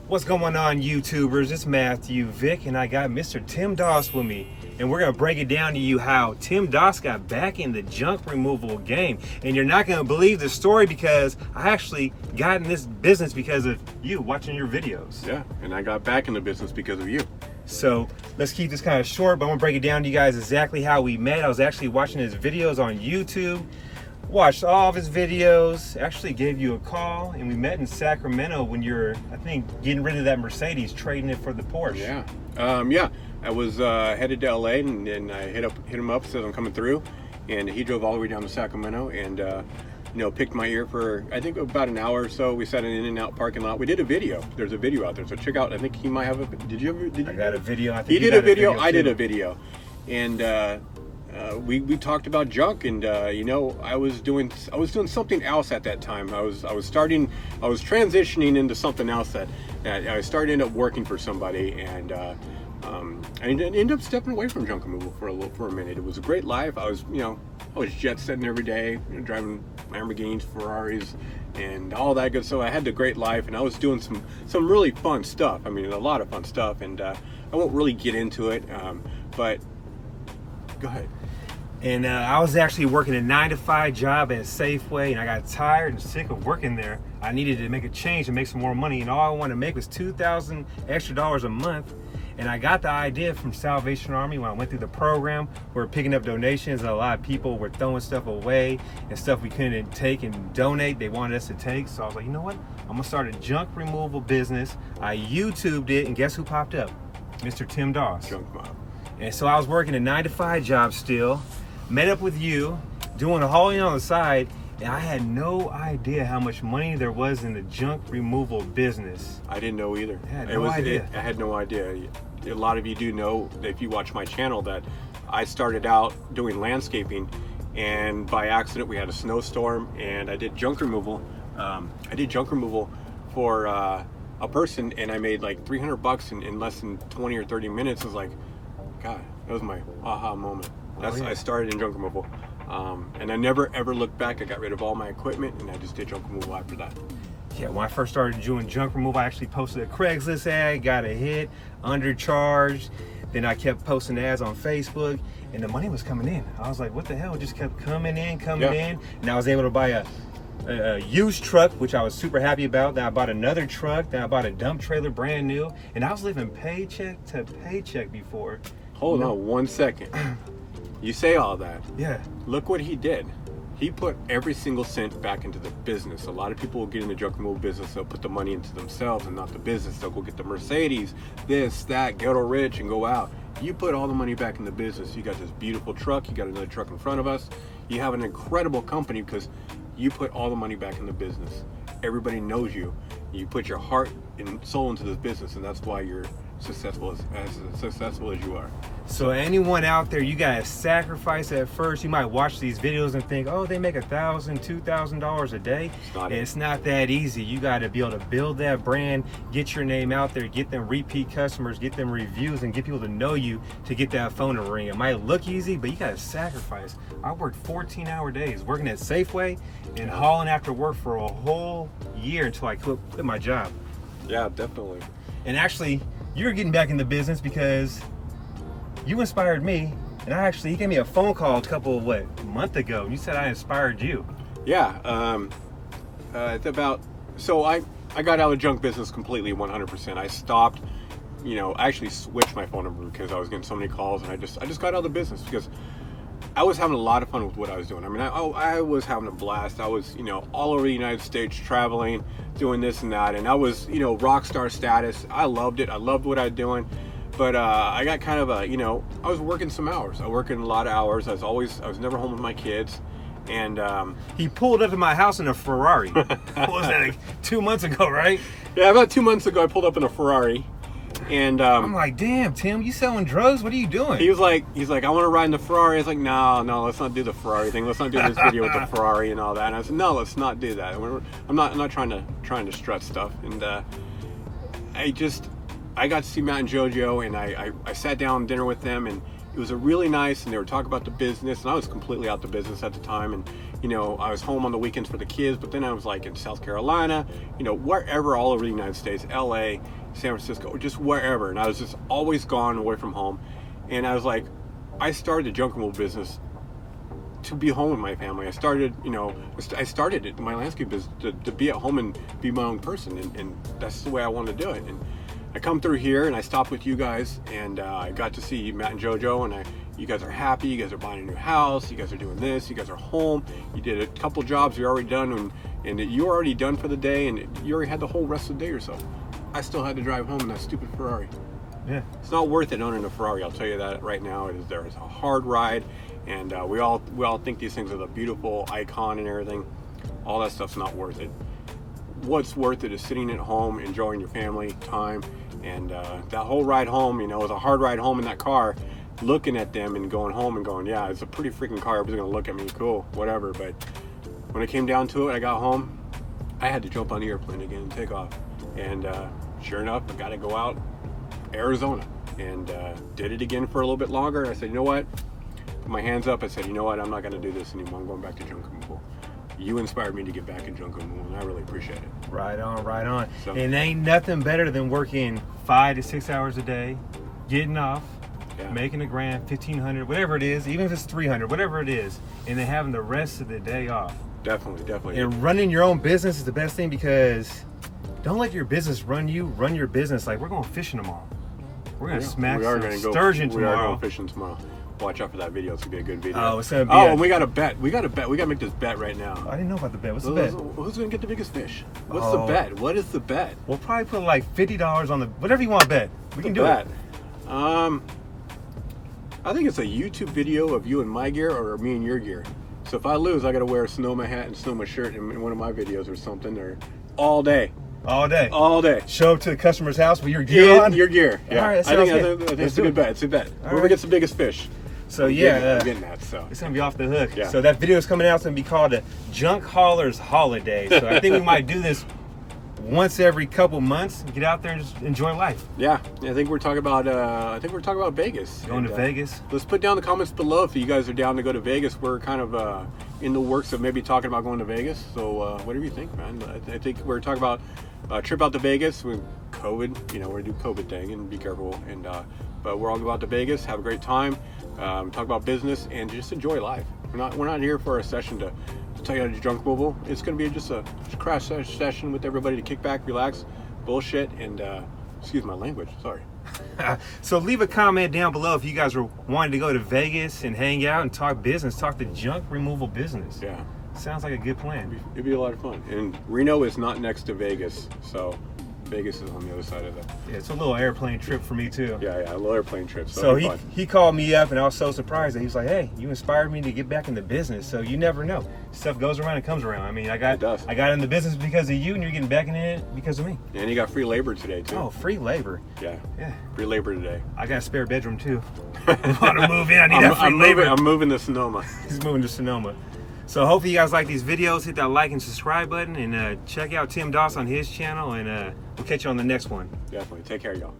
What's going on, YouTubers? It's Matthew Vick, and I got Mr. Tim Doss with me. And we're going to break it down to you how Tim Doss got back in the junk removal game. And you're not going to believe the story because I actually got in this business because of you watching your videos. Yeah, and I got back in the business because of you. So let's keep this kind of short, but I'm going to break it down to you guys exactly how we met. I was actually watching his videos on YouTube. Watched all of his videos, actually gave you a call, and we met in Sacramento when you're, I think, getting rid of that Mercedes, trading it for the Porsche. Yeah. I was headed to LA, and I hit him up, said I'm coming through, and he drove all the way down to Sacramento, and picked my ear for I think about an hour or so. We sat in In-N-Out parking lot. We did a video. There's a video out there, so check out. I think he might have a. Did you ever? I got a video. I think he did a video. I did a video, and. We talked about junk, and I was doing something else at that time. I was transitioning into something else that I started end up working for somebody, and I ended up stepping away from junk removal for a minute. It was a great life. I was jet setting every day, driving Lamborghinis, Ferraris, and all that good. So I had the great life, and I was doing some really fun stuff. I mean, a lot of fun stuff, and I won't really get into it, but go ahead. And I was actually working a 9-to-5 job at Safeway, and I got tired and sick of working there. I needed to make a change and make some more money, and all I wanted to make was $2,000 extra a month. And I got the idea from Salvation Army when I went through the program. We were picking up donations, and a lot of people were throwing stuff away and stuff we couldn't take and donate. They wanted us to take, so I was like, you know what? I'm gonna start a junk removal business. I YouTubed it, and guess who popped up? Mr. Tim Doss. Junk mob. And so I was working a 9-to-5 job still. Met up with you, doing a hauling on the side, and I had no idea how much money there was in the junk removal business. I didn't know either. I had no idea. I had no idea. A lot of you do know, if you watch my channel, that I started out doing landscaping, and by accident we had a snowstorm, and I did junk removal. For a person, and I made like $300 in less than 20 or 30 minutes. I was like, God, that was my aha moment. I started in junk removal, and I never ever looked back. I got rid of all my equipment, and I just did junk removal after that. Yeah, when I first started doing junk removal, I actually posted a Craigslist ad, got a hit, undercharged. Then I kept posting ads on Facebook, and the money was coming in. I was like, what the hell? It just kept coming in, and I was able to buy a used truck, which I was super happy about. Then I bought another truck. Then I bought a dump trailer, brand new, and I was living paycheck to paycheck before. Hold on 1 second. You say all that. Yeah. Look what he did. He put every single cent back into the business. A lot of people will get in the junk removal business. They'll put the money into themselves and not the business. They'll go get the Mercedes, this, that, get rich and go out. You put all the money back in the business. You got this beautiful truck. You got another truck in front of us. You have an incredible company because you put all the money back in the business. Everybody knows you. You put your heart and soul into this business, and that's why you're successful as you are. So anyone out there, you gotta sacrifice at first. You might watch these videos and think, oh, they make $1,000, $2,000 a day. It's not that easy. You gotta be able to build that brand, get your name out there, get them repeat customers, get them reviews, and get people to know you to get that phone to ring. It might look easy, but you gotta sacrifice. I worked 14-hour days working at Safeway and hauling after work for a whole year until I quit my job. Yeah, definitely. And actually, you're getting back in the business because you inspired me, and he gave me a phone call a month ago. You said I inspired you. Yeah, it's about, so I got out of the junk business completely, 100%. I stopped, I actually switched my phone number because I was getting so many calls, and I just got out of the business because I was having a lot of fun with what I was doing. I mean, I was having a blast. I was, all over the United States traveling, doing this and that, and I was, rock star status. I loved it. I loved what I was doing, but I got kind of I was working some hours. I was working a lot of hours. I was never home with my kids, and he pulled up to my house in a Ferrari. What was that, like 2 months ago, right? Yeah, about 2 months ago, I pulled up in a Ferrari. And I'm like, damn, Tim, you selling drugs? What are you doing? He's like, I want to ride in the Ferrari. I was like, no, let's not do the Ferrari thing. Let's not do this video with the Ferrari and all that. And I said, no, let's not do that. I'm not trying to strut stuff. And I got to see Matt and JoJo, and I sat down dinner with them, and was a really nice, and they were talking about the business, and I was completely out the business at the time, and you know, I was home on the weekends for the kids, but then I was like in South Carolina, you know, wherever, all over the United States, LA, San Francisco, just wherever, and I was just always gone away from home. And I was like, I started the junk removal business to be home with my family. I started, you know, I started it, my landscape business, to be at home and be my own person, and that's the way I wanted to do it. And I come through here and I stopped with you guys, and I got to see Matt and JoJo, and you guys are happy, you guys are buying a new house, you guys are doing this, you guys are home, you did a couple jobs you're already done, and you're already done for the day, and you already had the whole rest of the day yourself. I still had to drive home in that stupid Ferrari. Yeah. It's not worth it owning a Ferrari, I'll tell you that right now. It's a hard ride, and we all think these things are the beautiful icon and everything. All that stuff's not worth it. What's worth it is sitting at home, enjoying your family time, and that whole ride home, you know, it was a hard ride home in that car, looking at them and going home and going, yeah, it's a pretty freaking car, everybody's gonna look at me, cool, whatever. But when it came down to it, I got home, I had to jump on the airplane again and take off. And sure enough, I got to go out Arizona, and did it again for a little bit longer. I said, you know what, put my hands up. I said, you know what, I'm not going to do this anymore. I'm going back to junk removal. You inspired me to get back in junk removal, and I really appreciate it. Right on, right on. So, and ain't nothing better than working 5 to 6 hours a day, getting off, yeah, making $1,000, $1,500, whatever it is, even if it's $300, whatever it is, and then having the rest of the day off. Definitely. And running your own business is the best thing, because don't let your business run you. Run your business. Like, we're going fishing tomorrow. We're gonna smack some sturgeon tomorrow. We are going fishing tomorrow. Watch out for that video. It's gonna be a good video. Oh, it's gonna be. Oh, and we got a bet. We got to make this bet right now. I didn't know about the bet. What's the bet? Who's gonna get the biggest fish? What's the bet? What is the bet? We'll probably put like $50 on the whatever you want to bet. We can do it. I think it's a YouTube video of you in my gear or me in your gear. So if I lose, I got to wear a Sonoma hat and Sonoma shirt in one of my videos or something, or all day. All day. All day. Show up to the customer's house with your gear on. Your gear. Yeah. All right, I think it's a good bet. It's a bet. Whoever gets the biggest fish. So yeah, I'm getting that. So it's gonna be off the hook. Yeah. So that video is coming out. It's gonna be called the Junk Haulers Holiday. So I think we might do this once every couple months. Get out there and just enjoy life. Yeah, I think we're talking about. Vegas. Going to Vegas. Let's put down the comments below if you guys are down to go to Vegas. We're kind of in the works of maybe talking about going to Vegas. So whatever you think, man. I think we're talking about a trip out to Vegas with COVID. You know, we're gonna do COVID thing and be careful. And but we're all about to Vegas. Have a great time. Talk about business and just enjoy life. We're not here for a session to tell you how to do junk removal. It's going to be just a crash session with everybody to kick back, relax, bullshit, and excuse my language. Sorry. So leave a comment down below if you guys are wanting to go to Vegas and hang out and talk business, talk the junk removal business. Yeah. Sounds like a good plan. It'd be a lot of fun. And Reno is not next to Vegas, so Vegas is on the other side of that. Yeah, it's a little airplane trip for me too. Yeah, a little airplane trip. So he called me up, and I was so surprised that he was like, "Hey, you inspired me to get back in the business." So you never know, stuff goes around and comes around. I mean, I got in the business because of you, and you're getting back in it because of me. And you got free labor today too. Oh, free labor. Yeah. Free labor today. I got a spare bedroom too. I want to move in. I need that free labor. I'm moving to Sonoma. He's moving to Sonoma. So hopefully you guys like these videos. Hit that like and subscribe button, and check out Tim Doss on his channel, and we'll catch you on the next one. Definitely. Take care, y'all.